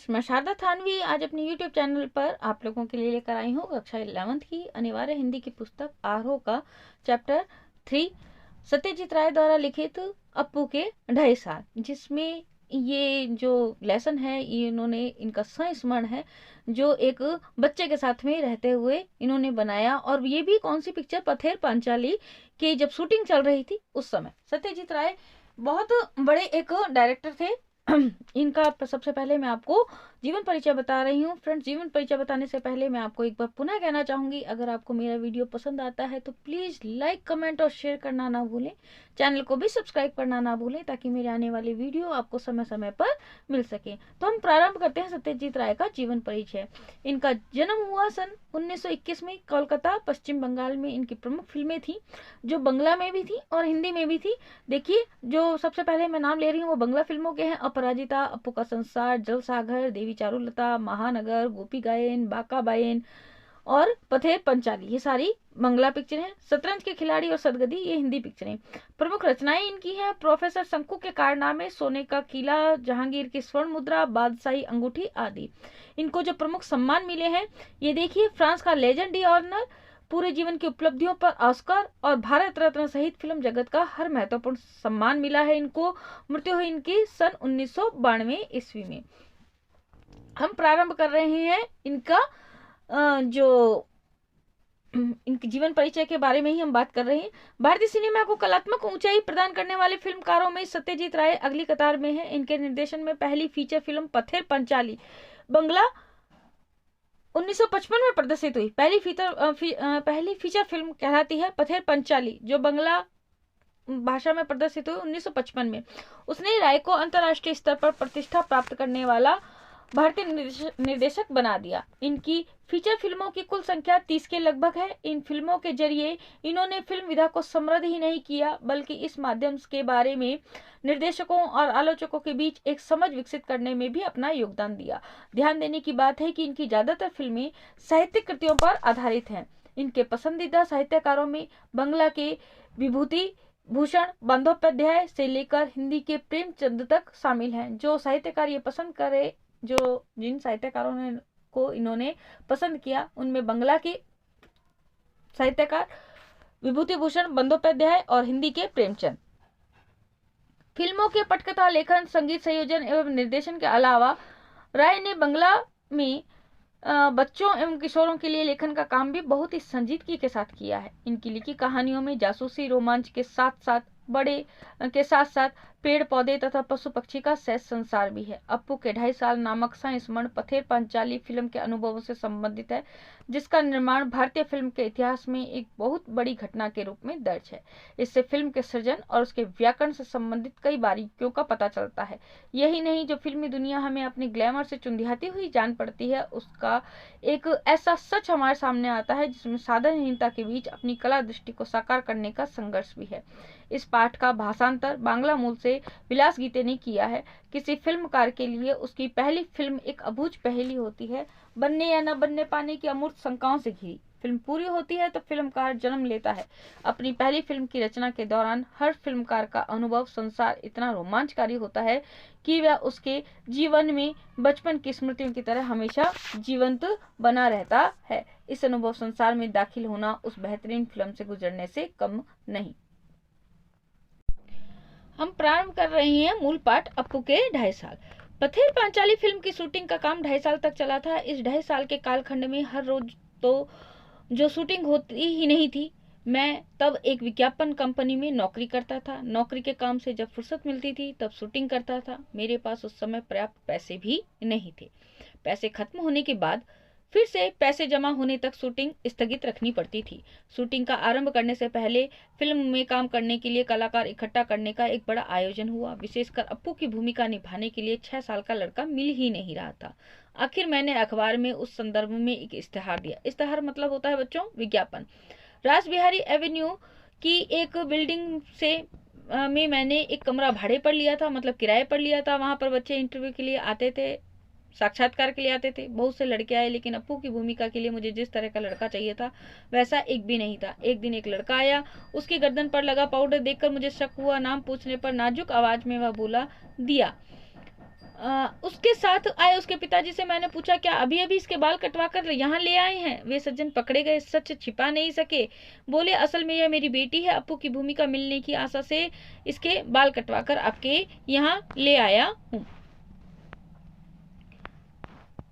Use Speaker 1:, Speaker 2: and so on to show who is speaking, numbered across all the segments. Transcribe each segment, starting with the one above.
Speaker 1: Friends, मैं शारदा थानवी आज अपने यूट्यूब चैनल पर आप लोगों के लिए लेकर आई हूँ कक्षा 11th की अनिवार्य हिंदी की पुस्तक आरोह का चैप्टर 3 सत्यजीत राय द्वारा लिखित अप्पू के 2.5 साल, जिसमें ये जो लेसन है ये इन्होंने इनका संस्मरण है जो एक बच्चे के साथ में रहते हुए इन्होंने बनाया। और ये भी कौन सी पिक्चर, पथेर पांचाली की जब शूटिंग चल रही थी उस समय। सत्यजीत राय बहुत बड़े एक डायरेक्टर थे। इनका सबसे पहले मैं आपको जीवन परिचय बता रही हूँ। फ्रेंड्स, जीवन परिचय बताने से पहले मैं आपको एक बार पुनः कहना चाहूंगी, अगर आपको मेरा वीडियो पसंद आता है तो प्लीज लाइक, कमेंट और शेयर करना ना भूलें। चैनल को भी सब्सक्राइब करना ना भूलें ताकि मेरे आने वाले वीडियो आपको समय समय पर मिल सके। तो हम प्रारंभ करते हैं सत्यजीत राय का जीवन परिचय। इनका जन्म हुआ सन 1921 में कोलकाता, पश्चिम बंगाल में। इनकी प्रमुख फिल्में थी जो बंगला में भी थी और हिंदी में भी थी। देखिए, जो सबसे पहले मैं नाम ले रही हूँ वो बंगला फिल्मों के हैं। अपराजिता, अप्पू का संसार, जल सागर, देवी चारुलता, महानगर, गोपी गायन, बाका बायन और पथेर पंचाली, ये सारी बंगला पिक्चर हैं। शतरंज के खिलाड़ी और सदगदी, ये हिंदी पिक्चरें। प्रमुख रचनाएं इनकी हैं प्रोफेसर शंकु के कारनामे, सोने का किला, जहांगीर की स्वर्ण मुद्रा, बादशाही अंगूठी आदि। इनको जो प्रमुख सम्मान मिले हैं ये देखिए, फ्रांस का लेजेंड डी ऑनर, पूरे जीवन की उपलब्धियों पर ऑस्कर और भारत रत्न सहित फिल्म जगत का हर महत्वपूर्ण सम्मान मिला है इनको। मृत्यु हुई इनकी सन 1992 ईस्वी में। हम प्रारंभ कर रहे हैं इनका जो इनके जीवन परिचय के बारे में ही हम बात कर रहे हैं। भारतीय सिनेमा को कलात्मक ऊंचाई प्रदान करने वाले फिल्मकारों में सत्यजीत राय अगली कतार में है। इनके निर्देशन में पहली फीचर फिल्म पथेर पंचाली बंगला 1955 में प्रदर्शित हुई। पहली फीचर फिल्म कहलाती है पथेर पंचाली, जो बंगला भाषा में प्रदर्शित हुई 1955 में। उसने राय को अंतर्राष्ट्रीय स्तर पर प्रतिष्ठा प्राप्त करने वाला भारतीय निर्देशक बना दिया। इनकी फीचर फिल्मों की कुल संख्या 30 के लगभग है। इन फिल्मों के जरिए इन्होंने फिल्म विधा को समृद्ध ही नहीं किया बल्कि इस माध्यम के बारे में निर्देशकों और आलोचकों के बीच एक समझ विकसित करने में भी अपना योगदान दिया। ध्यान देने की बात है कि इनकी ज्यादातर फिल्में साहित्यिक कृतियों पर आधारित हैं। इनके पसंदीदा साहित्यकारों में बंगला के विभूति भूषण बंदोपाध्याय से लेकर हिंदी के प्रेमचंद तक शामिल हैं। जो साहित्यकार ये पसंद करे, जिन साहित्यकारों ने को इन्होंने पसंद किया, उनमें बंगला के साहित्यकार विभूति भूषण बंदोपाध्याय और हिंदी के प्रेमचंद। फिल्मों के पटकथा लेखन, संगीत संयोजन एवं निर्देशन के अलावा राय ने बंगला में बच्चों एवं किशोरों के लिए लेखन का काम भी बहुत ही संजीदगी के साथ किया है। इनकी लिखी कहानियों में जासूसी रोमांच के साथ साथ पेड़ पौधे तथा पशु पक्षी का सहज संसार भी है। अप्पू के 2.5 साल नामक संस्मरण पथेर पांचाली फिल्म के अनुभवों से संबंधित है, जिसका निर्माण भारतीय फिल्म के इतिहास में एक बहुत बड़ी घटना के रूप में दर्ज है। इससे फिल्म के सृजन और उसके व्याकरण से संबंधित कई बारीकियों का पता चलता है। यही नहीं, जो फिल्मी दुनिया हमें अपने ग्लैमर से चुंधियाती हुई जान पड़ती है, उसका एक ऐसा सच हमारे सामने आता है जिसमें साधनहीनता के बीच अपनी कला दृष्टि को साकार करने का संघर्ष भी है। इस पाठ का भाषांतर बांग्ला मूल से विलास गीते ने किया है। किसी फिल्मकार के लिए उसकी पहली फिल्म एक अबूझ पहेली होती है, बनने या न बनने पाने की अमूर्त शंकाओं से घिरी। फिल्म पूरी होती है तो फिल्मकार जन्म लेता है। अपनी पहली फिल्म की रचना के दौरान हर फिल्मकार का अनुभव संसार इतना रोमांचकारी होता है कि वह उसके जीवन में बचपन की स्मृतियों की तरह हमेशा जीवंत बना रहता है। इस अनुभव संसार में दाखिल होना उस बेहतरीन फिल्म से गुजरने से कम नहीं। हम प्रारंभ कर रहे हैं मूल पाठ अप्पू के 2.5 साल। पथेर पांचाली फिल्म की शूटिंग का काम 2.5 साल तक चला था। इस 2.5 साल के कालखंड में हर रोज तो जो शूटिंग होती ही नहीं थी। मैं तब एक विज्ञापन कंपनी में नौकरी करता था। नौकरी के काम से जब फुर्सत मिलती थी तब शूटिंग करता था। मेरे पास उस समय पर्याप्त पैसे भी नहीं थे। पैसे खत्म होने के बाद फिर से पैसे जमा होने तक शूटिंग स्थगित रखनी पड़ती थी। शूटिंग का आरंभ करने से पहले फिल्म में काम करने के लिए कलाकार इकट्ठा करने का एक बड़ा आयोजन हुआ। विशेषकर अप्पू की भूमिका निभाने के लिए 6 साल का लड़का मिल ही नहीं रहा था। आखिर मैंने अखबार में उस संदर्भ में एक इश्तेहार दिया। इश्तेहार मतलब होता है बच्चों विज्ञापन। राज बिहारी एवेन्यू की एक बिल्डिंग से में मैंने एक कमरा भाड़े पर लिया था, मतलब किराए पर लिया था। वहां पर बच्चे इंटरव्यू के लिए आते थे, साक्षात्कार के लिए आते थे। बहुत से लड़के आए, लेकिन अप्पू की भूमिका के लिए मुझे जिस तरह का लड़का चाहिए था वैसा एक भी नहीं था। एक दिन एक लड़का आया, उसकी गर्दन पर लगा पाउडर देखकर मुझे शक हुआ। नाम पूछने पर नाजुक आवाज में वह बोला, दिया। उसके साथ आए उसके पिताजी से मैंने पूछा, क्या अभी अभी इसके बाल कटवा कर यहाँ ले आए हैं? वे सज्जन पकड़े गए, सच छिपा नहीं सके। बोले, असल में यह मेरी बेटी है, अप्पू की भूमिका मिलने की आशा से इसके बाल कटवा कर आपके यहाँ ले आया हूँ।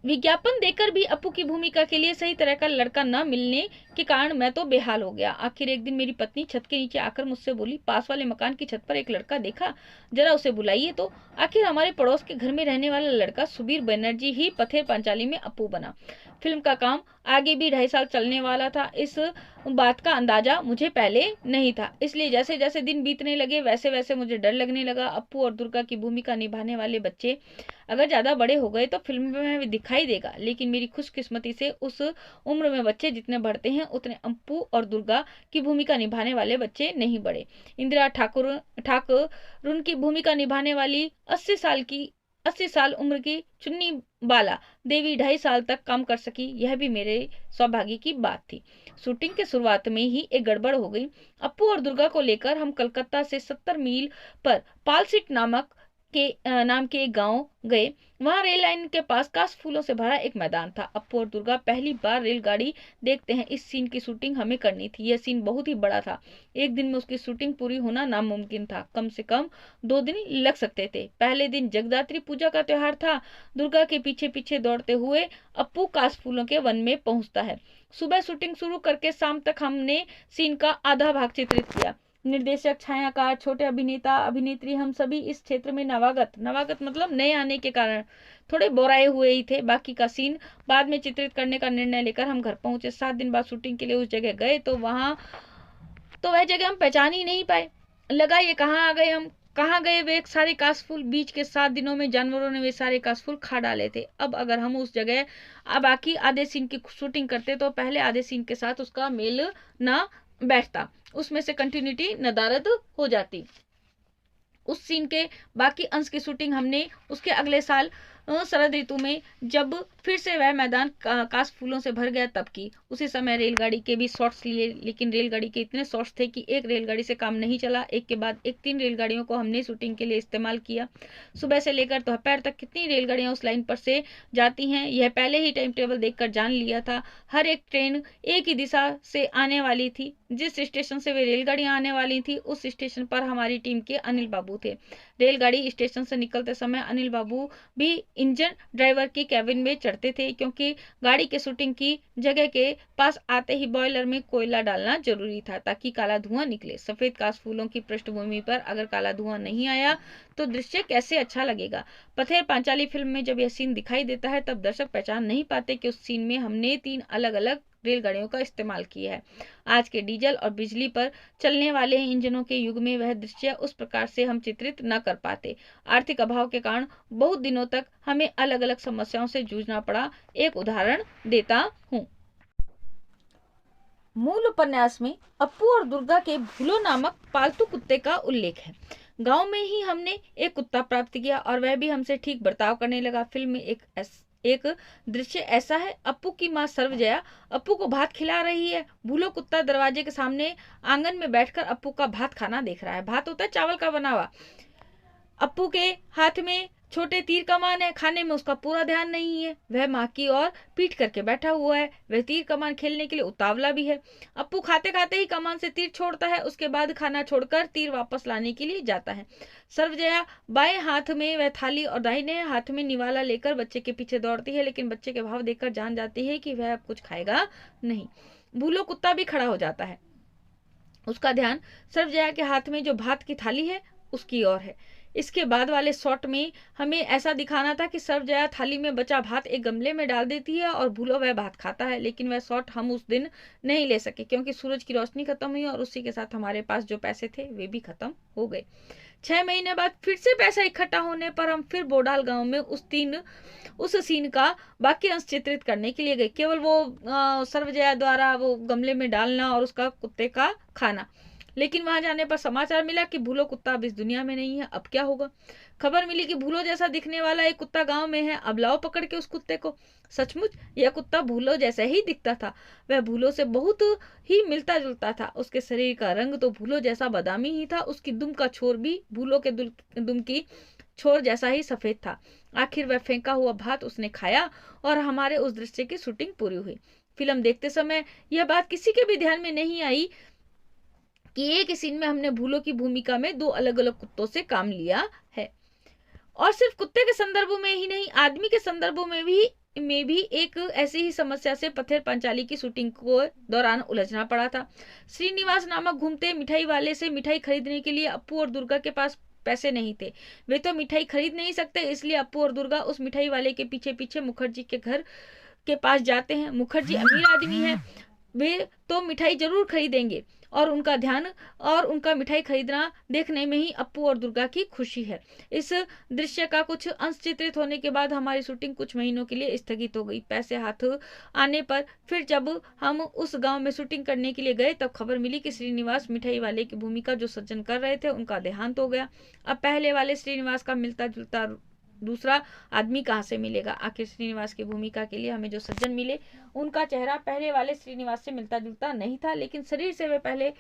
Speaker 1: विज्ञापन देकर भी अप्पू की भूमिका के लिए सही तरह का लड़का न मिलने के कारण मैं तो बेहाल हो गया। आखिर एक दिन मेरी पत्नी छत के नीचे आकर मुझसे बोली, पास वाले मकान की छत पर एक लड़का देखा, जरा उसे बुलाइए तो। आखिर हमारे पड़ोस के घर में रहने वाला लड़का सुबीर बनर्जी ही पथेर पांचाली में अप्पू बना। फिल्म का काम आगे भी 2.5 साल चलने वाला था। इस बात का अंदाजा मुझे पहले नहीं था, इसलिए जैसे जैसे दिन बीतने लगे वैसे वैसे मुझे डर लगने लगा। अप्पू और दुर्गा की भूमिका निभाने वाले बच्चे अगर ज्यादा बड़े हो गए तो फिल्म में दिखाई देगा, लेकिन मेरी खुशकिस्मती से उस उम्र में बच्चे जितने बढ़ते हैं उतने अप्पू और दुर्गा की भूमिका निभाने वाले बच्चे नहीं बढ़े। इंदिरा ठाकुर उनकी भूमिका निभाने वाली 80 साल उम्र की चुन्नी बाला देवी 2.5 साल तक काम कर सकी, यह भी मेरे सौभाग्य की बात थी। शूटिंग के शुरुआत में ही एक गड़बड़ हो गई। अप्पू और दुर्गा को लेकर हम कलकत्ता से 70 मील पर पालसीट नाम के एक गांव गए। वहां रेल लाइन के पास काश फूलों से भरा एक मैदान था। अप्पू और दुर्गा पहली बार रेलगाड़ी देखते हैं। इस सीन की शूटिंग हमें करनी थी। यह सीन बहुत ही बड़ा था, एक दिन में उसकी शूटिंग पूरी होना नामुमकिन था। कम से कम 2 दिन लग सकते थे। पहले दिन जगदात्री पूजा का त्योहार था। दुर्गा के पीछे पीछे दौड़ते हुए अप्पू काश फूलों के वन में पहुंचता है। सुबह शूटिंग शुरू करके शाम तक हमने सीन का आधा भाग चित्रित किया। निर्देशक, छायाकार, छोटे अभिनेता अभिनेत्री, हम सभी इस क्षेत्र में नवागत मतलब नए आने के कारण थोड़े बोराए हुए ही थे। बाकी का सीन बाद में चित्रित करने का निर्णय लेकर हम घर पहुंचे। 7 दिन बाद शूटिंग के लिए उस जगह गए तो वह जगह हम पहचान ही नहीं पाए। लगा ये कहाँ आ गए हम, कहाँ गए वे सारे काशफूल? बीच के 7 दिनों में जानवरों ने वे सारे काशफूल खा डाले थे। अब अगर हम उस जगह बाकी आधे सीन की शूटिंग करते तो पहले आधे सीन के साथ उसका मेल ना बैठता, उसमें से कंटिन्यूटी नदारद हो जाती। उस सीन के बाकी अंश की शूटिंग हमने उसके अगले साल शरद ऋतु में, जब फिर से वह मैदान काश फूलों से भर गया, तब की। उसी समय रेलगाड़ी के भी शॉट्स लिए, लेकिन रेलगाड़ी के इतने शॉट्स थे कि एक रेलगाड़ी से काम नहीं चला। एक के बाद एक 3 रेलगाड़ियों को हमने शूटिंग के लिए इस्तेमाल किया। सुबह से लेकर दोपहर तक कितनी रेलगाड़ियां उस लाइन पर से जाती हैं यह पहले ही टाइम टेबल देखकर जान लिया था। हर एक ट्रेन एक ही दिशा से आने वाली थी। जिस स्टेशन से वे रेलगाड़ियां आने वाली थी उस स्टेशन पर हमारी टीम के अनिल बाबू थे। रेलगाड़ी स्टेशन से निकलते समय अनिल बाबू भी इंजन ड्राइवर की कैबिन में चढ़ते थे, क्योंकि गाड़ी के शूटिंग की जगह के पास आते ही बॉयलर में कोयला डालना जरूरी था ताकि काला धुआं निकले। सफेद काश फूलों की पृष्ठभूमि पर अगर काला धुआं नहीं आया तो दृश्य कैसे अच्छा लगेगा। पथेर पांचाली फिल्म में जब यह सीन दिखाई देता है तब दर्शक पहचान नहीं पाते कि उस सीन में हमने 3 अलग अलग रेलगाड़ियों का इस्तेमाल किया है। आज के डीजल और बिजली पर चलने वाले इंजनों के युग में वह दृश्य उस प्रकार से हम चित्रित न कर पाते। आर्थिक अभाव के कारण बहुत दिनों तक हमें अलग अलग समस्याओं से जूझना पड़ा। एक उदाहरण देता हूँ। मूल उपन्यास में अप्पू और दुर्गा के भूलो नामक पालतू कुत्ते का उल्लेख है। गांव में ही हमने एक कुत्ता प्राप्त किया और वह भी हमसे ठीक बर्ताव करने लगा। फिल्म में एक दृश्य ऐसा है, अप्पू की माँ सर्वजया अप्पू को भात खिला रही है। भूलो कुत्ता दरवाजे के सामने आंगन में बैठकर अप्पू का भात खाना देख रहा है। भात होता है चावल का बना हुआ। अप्पू के हाथ में छोटे तीर कमान है, खाने में उसका पूरा ध्यान नहीं है। वह माँ की ओर पीठ करके बैठा हुआ है। वह तीर कमान खेलने के लिए उतावला भी है। अप्पू खाते खाते ही कमान से तीर छोड़ता है, उसके बाद खाना छोड़कर तीर वापस लाने के लिए जाता है। सर्वजया बाएं हाथ में वह थाली और दाहिने हाथ में निवाला लेकर बच्चे के पीछे दौड़ती है, लेकिन बच्चे के भाव देखकर जान जाती है कि वह अब कुछ खाएगा नहीं। भूलो कुत्ता भी खड़ा हो जाता है। उसका ध्यान सर्वजया के हाथ में जो भात की थाली है उसकी ओर है। इसके बाद वाले शॉट में हमें ऐसा दिखाना था कि सर्वजया थाली में बचा भात एक गमले में डाल देती है और भूलो वह भात खाता है, लेकिन वह शॉट हम उस दिन नहीं ले सके क्योंकि सूरज की रोशनी खत्म हुई और उसी के साथ हमारे पास जो पैसे थे वे भी खत्म हो गए। 6 महीने बाद फिर से पैसा इकट्ठा होने पर हम फिर बोडाल गांव में उस सीन का बाकी अंश चित्रित करने के लिए गए। केवल वो सर्वजया द्वारा वो गमले में डालना और उसका कुत्ते का खाना। लेकिन वहां जाने पर समाचार मिला कि भूलो कुत्ता अब इस दुनिया में नहीं है। अब क्या होगा? खबर मिली कि भूलो जैसा दिखने वाला एक कुत्ता गांव में है। अब लाओ पकड़ के उस कुत्ते को। सचमुच यह कुत्ता भूलो जैसा ही दिखता था। वह भूलो से बहुत ही मिलता जुलता था। उसके शरीर का रंग तो भूलो जैसा बादामी ही था। उसकी दुम का छोर भी भूलो के दुम की छोर जैसा ही सफेद था। आखिर वह फेंका हुआ भात उसने खाया और हमारे उस दृश्य की शूटिंग पूरी हुई। फिल्म देखते समय यह बात किसी के भी ध्यान में नहीं आई कि एक सीन में हमने भूलों की भूमिका में दो अलग अलग कुत्तों से काम लिया है। और सिर्फ कुत्ते के संदर्भ में ही नहीं, आदमी के संदर्भ में भी एक ऐसी ही समस्या से पथेर पांचाली की शूटिंग को दौरान उलझना पड़ा था। श्रीनिवास नामक घूमते मिठाई वाले से मिठाई खरीदने के लिए अप्पू और दुर्गा के पास पैसे नहीं थे। वे तो मिठाई खरीद नहीं सकते, इसलिए अप्पू और दुर्गा उस मिठाई वाले के पीछे पीछे मुखर्जी के घर के पास जाते हैं। मुखर्जी अमीर आदमी है, वे तो मिठाई जरूर खरीदेंगे और उनका मिठाई खरीदना देखने में ही अप्पू और दुर्गा की खुशी है। इस दृश्य का कुछ अंश चित्रित होने के बाद हमारी शूटिंग कुछ महीनों के लिए स्थगित हो गई। पैसे हाथ आने पर फिर जब हम उस गांव में शूटिंग करने के लिए गए तब खबर मिली कि श्रीनिवास मिठाई वाले की भूमिका जो सज्जन कर रहे थे उनका देहांत हो गया। अब पहले वाले श्रीनिवास का मिलता जुलता दूसरा आदमी कहाँ से मिलेगा? आखिर श्रीनिवास की भूमिका के लिए हमें जो सज्जन मिले उनका चेहरा पहले वाले श्रीनिवास से मिलता जुलता नहीं था, लेकिन शरीर से वे पहले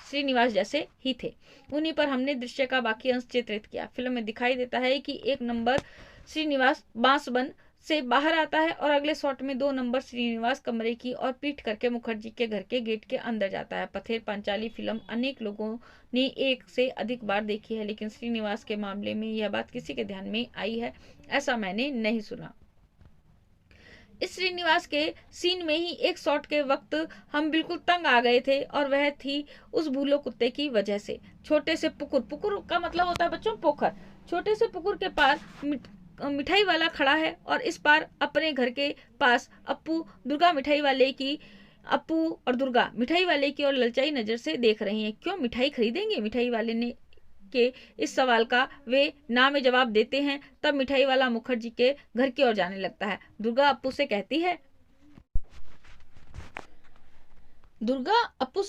Speaker 1: श्रीनिवास जैसे ही थे। उन्हीं पर हमने दृश्य का बाकी अंश चित्रित किया। फिल्म में दिखाई देता है कि 1 नंबर श्रीनिवास बांसबन से बाहर आता है और अगले शॉट में 2 नंबर श्रीनिवास कमरे की और पीट करके मुखर्जी के घर के गेट के अंदर जाता है। पथेर पांचाली फिल्म अनेक लोगों ने 1 से अधिक बार देखी है, लेकिन श्रीनिवास के मामले में यह बात किसी के ध्यान में आई है ऐसा मैंने नहीं सुना। इस श्रीनिवास के सीन में ही एक शॉट के वक्त हम बिल्कुल तंग आ गए थे और वह थी उस भूलो कुत्ते की वजह से। छोटे से पुकुर का मतलब होता है बच्चों पोखर। छोटे से पुकुर के पार मिठाई वाला खड़ा है और इस पार अपने घर के पास अप्पू और दुर्गा मिठाई वाले की और ललचाई नजर से देख रही हैं। क्यों मिठाई खरीदेंगे? मिठाई वाले ने के इस सवाल का वे ना में जवाब देते हैं। तब मिठाई वाला मुखर्जी के घर की ओर जाने लगता है। दुर्गा अप्पू से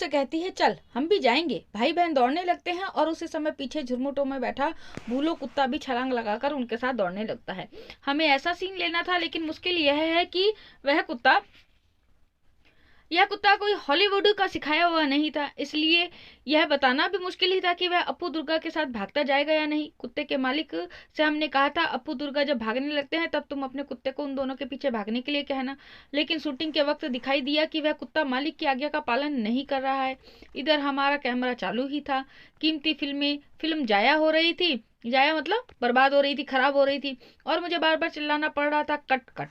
Speaker 1: कहती है चल हम भी जाएंगे। भाई बहन दौड़ने लगते हैं और उसी समय पीछे झुरमुटों में बैठा भूलो कुत्ता भी छलांग लगाकर उनके साथ दौड़ने लगता है। हमें ऐसा सीन लेना था, लेकिन मुश्किल यह है कि यह कुत्ता कोई हॉलीवुड का सिखाया हुआ नहीं था, इसलिए यह बताना भी मुश्किल ही था कि वह अप्पू दुर्गा के साथ भागता जाएगा या नहीं। कुत्ते के मालिक से हमने कहा था अप्पू दुर्गा जब भागने लगते हैं तब तुम अपने कुत्ते को उन दोनों के पीछे भागने के लिए कहना, लेकिन शूटिंग के वक्त दिखाई दिया कि वह कुत्ता मालिक की आज्ञा का पालन नहीं कर रहा है। इधर हमारा कैमरा चालू ही था। कीमती फिल्म जाया हो रही थी, जाया मतलब बर्बाद हो रही थी, खराब हो रही थी और मुझे बार बार चिल्लाना पड़ रहा था कट कट।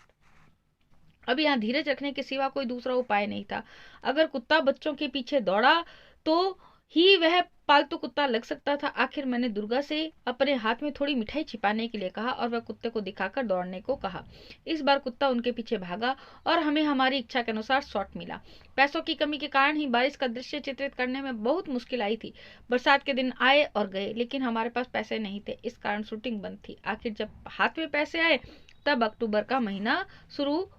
Speaker 1: अब यहाँ धीरज रखने के सिवा कोई दूसरा उपाय नहीं था। अगर कुत्ता बच्चों के पीछे दौड़ा तो ही वह पालतू कुत्ता लग सकता था। आखिर मैंने दुर्गा से अपने हाथ में थोड़ी मिठाई छिपाने के लिए कहा और वह कुत्ते को दिखाकर दौड़ने को कहा। इस बार कुत्ता उनके पीछे भागा और हमें हमारी इच्छा के अनुसार शॉट मिला। पैसों की कमी के कारण ही बारिश का दृश्य चित्रित करने में बहुत मुश्किल आई थी। बरसात के दिन आए और गए, लेकिन हमारे पास पैसे नहीं थे, इस कारण शूटिंग बंद थी। आखिर जब हाथ में पैसे आए तब अक्टूबर का महीना शुरू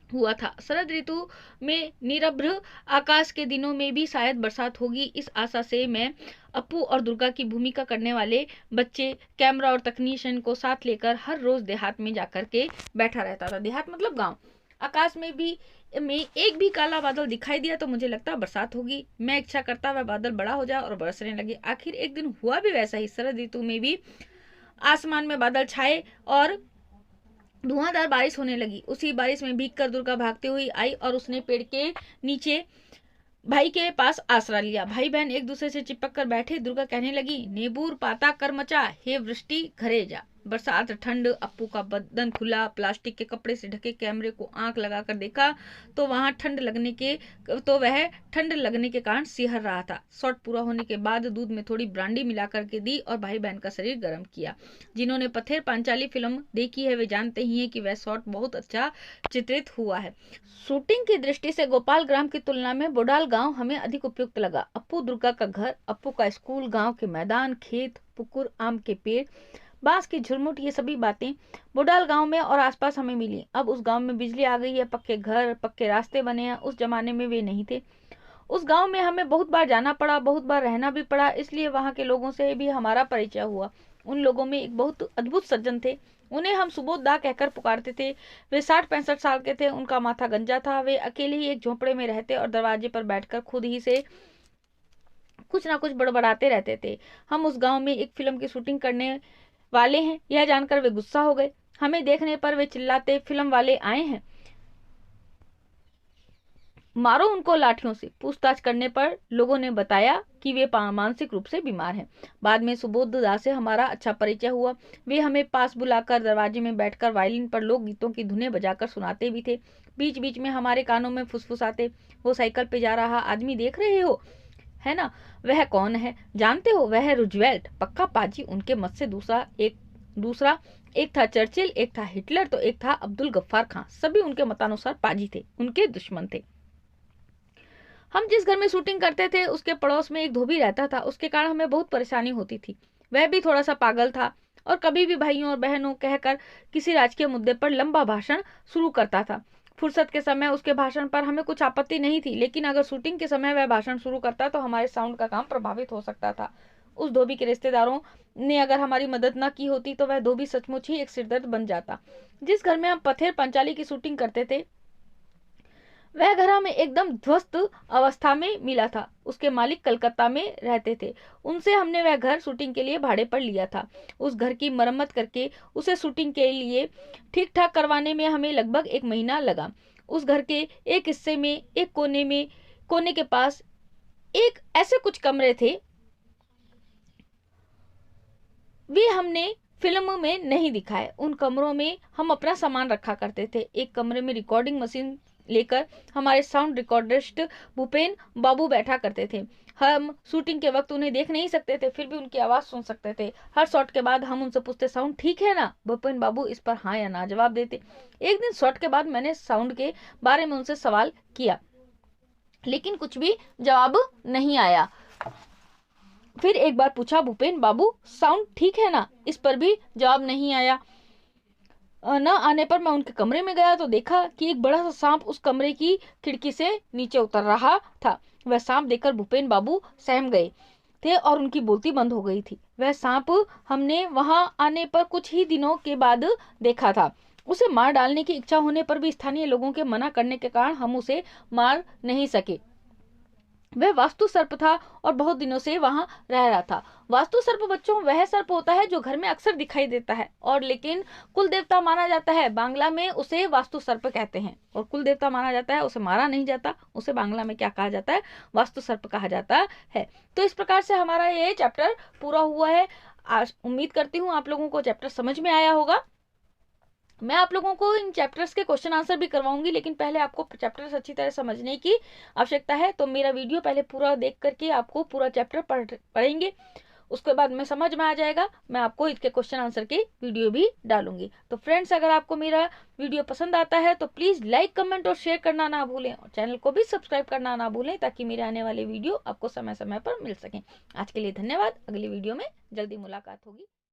Speaker 1: हुआ था। शरद ऋतु में निरभ्र आकाश के दिनों में भी शायद बरसात होगी, इस आशा से मैं अप्पू और दुर्गा की भूमिका करने वाले बच्चे, कैमरा और तकनीशियन को साथ लेकर हर रोज देहात में जाकर के बैठा रहता था। देहात मतलब गांव। आकाश में एक भी काला बादल दिखाई दिया तो मुझे लगता बरसात होगी। मैं इच्छा करता वह बादल बड़ा हो जाए और बरसने लगे। आखिर एक दिन हुआ भी वैसा ही। शरद ऋतु में भी आसमान में बादल छाए और धुआंधार बारिश होने लगी। उसी बारिश में भीगकर दुर्गा भागती हुई आई और उसने पेड़ के नीचे भाई के पास आसरा लिया। भाई बहन एक दूसरे से चिपक कर बैठे। दुर्गा कहने लगी, नेबूर पाता कर मचा, हे वृष्टि घरे जा। बरसात, ठंड। अप्पू का बदन खुला, प्लास्टिक के कपड़े से ढके कैमरे को आंख लगाकर देखा तो वह ठंड लगने के कारण सिहर रहा था। शॉट पूरा होने के बाद दूध में थोड़ी ब्रांडी मिला करके दी और भाई बहन का शरीर गर्म किया। जिन्होंने पथेर पांचाली फिल्म देखी है वे जानते ही हैं कि वह शॉट बहुत अच्छा चित्रित हुआ है। शूटिंग की दृष्टि से गोपाल ग्राम की तुलना में बोडाल गांव हमें अधिक उपयुक्त लगा। अप्पू दुर्गा का घर, अप्पू का स्कूल, गांव के मैदान, खेत, पुकुर, आम के पेड़, बांस की झुरमुट, ये सभी बातें बोडाल गांव में और आसपास हमें मिली। अब उस गांव में बिजली आ गई है, पक्के घर, पक्के रास्ते बने हैं। उस जमाने में वे नहीं थे। उस गांव में हमें बहुत बार जाना पड़ा, बहुत बार रहना भी पड़ा, इसलिए वहां के लोगों से भी हमारा परिचय हुआ। उन लोगों में एक बहुत अद्भुत सज्जन थे, उन्हें हम सुबोधदा कहकर पुकारते थे। वे 60-65 साल के थे, उनका माथा गंजा था। वे अकेले ही एक झोंपड़े में रहते और दरवाजे पर बैठकर खुद कुछ ना कुछ बड़बड़ाते रहते थे। हम उस गांव में एक फिल्म की शूटिंग करने वाले हैं, यह जानकर वे गुस्सा हो गए। हमें देखने पर वे चिल्लाते, फिल्म वाले आए हैं, मारो उनको लाठियों से। पूछताछ करने पर लोगों ने बताया कि वे मानसिक रूप से बीमार हैं। बाद में सुबोध दास से हमारा अच्छा परिचय हुआ। वे हमें पास बुलाकर दरवाजे में बैठकर वायलिन पर लोक गीतों की धुनें बजाकर सुनाते भी थे। बीच बीच में हमारे कानों में फुसफुसाते, वो साइकिल पे जा रहा आदमी देख रहे हो, है ना, वह कौन है जानते हो, वह है रूजवेल्ट, पक्का पाजी। उनके मत से दूसरा एक था चर्चिल, एक था हिटलर, तो एक था अब्दुल गफ्फार खां। सभी उनके मतानुसार पाजी थे, उनके दुश्मन थे। हम जिस घर में शूटिंग करते थे उसके पड़ोस में एक धोबी रहता था। उसके कारण हमें बहुत परेशानी होती थी। वह भी थोड़ा सा पागल था और कभी भी भाइयों और बहनों कहकर किसी राजकीय मुद्दे पर लंबा भाषण शुरू करता था। फुर्सत के समय उसके भाषण पर हमें कुछ आपत्ति नहीं थी, लेकिन अगर शूटिंग के समय वह भाषण शुरू करता तो हमारे साउंड का काम प्रभावित हो सकता था। उस धोबी के रिश्तेदारों ने अगर हमारी मदद न की होती तो वह धोबी सचमुच ही एक सिरदर्द बन जाता। जिस घर में हम पथेर पंचाली की शूटिंग करते थे वह घर हमें एकदम ध्वस्त अवस्था में मिला था। उसके मालिक कलकत्ता में रहते थे। उनसे हमने वह घर शूटिंग के लिए भाड़े पर लिया था। उस घर की मरम्मत करके उसे शूटिंग के लिए ठीक ठाक करवाने में हमें लगभग 1 महीना लगा। उस घर के एक हिस्से में एक कोने के पास एक ऐसे कुछ कमरे थे, वे हमने फिल्म में नहीं दिखाए। उन कमरों में हम अपना सामान रखा करते थे। एक कमरे में रिकॉर्डिंग मशीन लेकर हमारे साउंड रिकॉर्डिस्ट भूपेन बाबू बैठा करते थे। हम शूटिंग के वक्त उन्हें देख नहीं सकते थे, फिर भी उनकी आवाज सुन सकते थे। हर शॉट के बाद हम उनसे पूछते, साउंड ठीक है ना? भूपेन बाबू इस पर हाँ या ना जवाब देते। एक दिन शॉट के बाद मैंने साउंड के बारे में उनसे सवाल किया, लेकिन कुछ भी जवाब नहीं आया। फिर एक बार पूछा, भूपेन बाबू साउंड ठीक है ना? इस पर भी जवाब नहीं आया। न आने पर मैं उनके कमरे में गया तो देखा कि एक बड़ा सा सांप उस कमरे की खिड़की से नीचे उतर रहा था। वह सांप देखकर भूपेन बाबू सहम गए थे और उनकी बोलती बंद हो गई थी। वह सांप हमने वहां आने पर कुछ ही दिनों के बाद देखा था। उसे मार डालने की इच्छा होने पर भी स्थानीय लोगों के मना करने के कारण हम उसे मार नहीं सके। वह वास्तु सर्प था और बहुत दिनों से वहां रह रहा था। वास्तु सर्प बच्चों वह सर्प होता है जो घर में अक्सर दिखाई देता है और लेकिन कुल देवता माना जाता है। बांग्ला में उसे वास्तु सर्प कहते हैं और कुल देवता माना जाता है, उसे मारा नहीं जाता। उसे बांग्ला में क्या कहा जाता है? वास्तु सर्प कहा जाता है। तो इस प्रकार से हमारा ये चैप्टर पूरा हुआ है। आज उम्मीद करती हूँ आप लोगों को चैप्टर समझ में आया होगा। मैं आप लोगों को इन चैप्टर्स के क्वेश्चन आंसर भी करवाऊंगी, लेकिन पहले आपको चैप्टर्स अच्छी तरह समझने की आवश्यकता है। तो मेरा वीडियो पहले पूरा देख करके आपको पूरा चैप्टर पढ़ेंगे, उसके बाद में समझ में आ जाएगा। मैं आपको इसके क्वेश्चन आंसर के वीडियो भी डालूंगी। तो फ्रेंड्स, अगर आपको मेरा वीडियो पसंद आता है तो प्लीज लाइक, कमेंट और शेयर करना ना भूलें और चैनल को भी सब्सक्राइब करना ना भूलें ताकि मेरे आने वाले वीडियो आपको समय समय पर मिल सकें। आज के लिए धन्यवाद। अगली वीडियो में जल्दी मुलाकात होगी।